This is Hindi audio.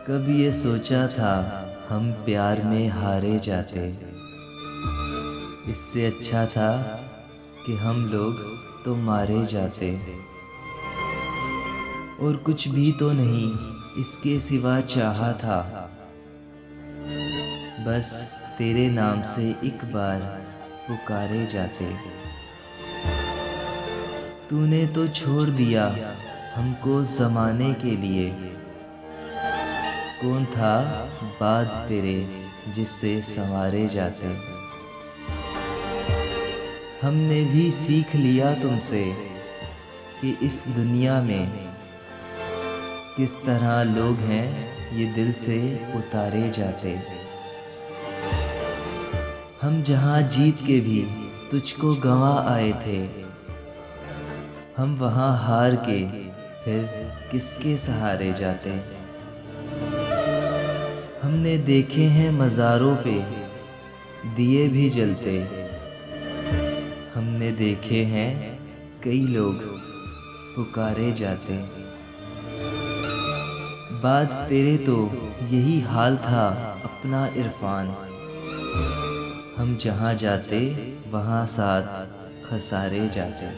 कब ये सोचा था हम प्यार में हारे जाते। इससे अच्छा था कि हम लोग तो मारे जाते। और कुछ भी तो नहीं इसके सिवा चाहा था, बस तेरे नाम से एक बार पुकारे जाते। तूने तो छोड़ दिया हमको ज़माने के लिए। कौन था बाद तेरे जिससे संवारे जाते। हमने भी सीख लिया तुमसे कि इस दुनिया में किस तरह लोग हैं ये दिल से उतारे जाते। हम जहाँ जीत के भी तुझको गंवा आए थे, हम वहाँ हार के फिर किसके सहारे जाते। हमने देखे हैं मज़ारों पे दिए भी जलते। हमने देखे हैं कई लोग पुकारे जाते। बाद तेरे तो यही हाल था अपना इरफान। हम जहाँ जाते वहाँ साथ खसारे जाते।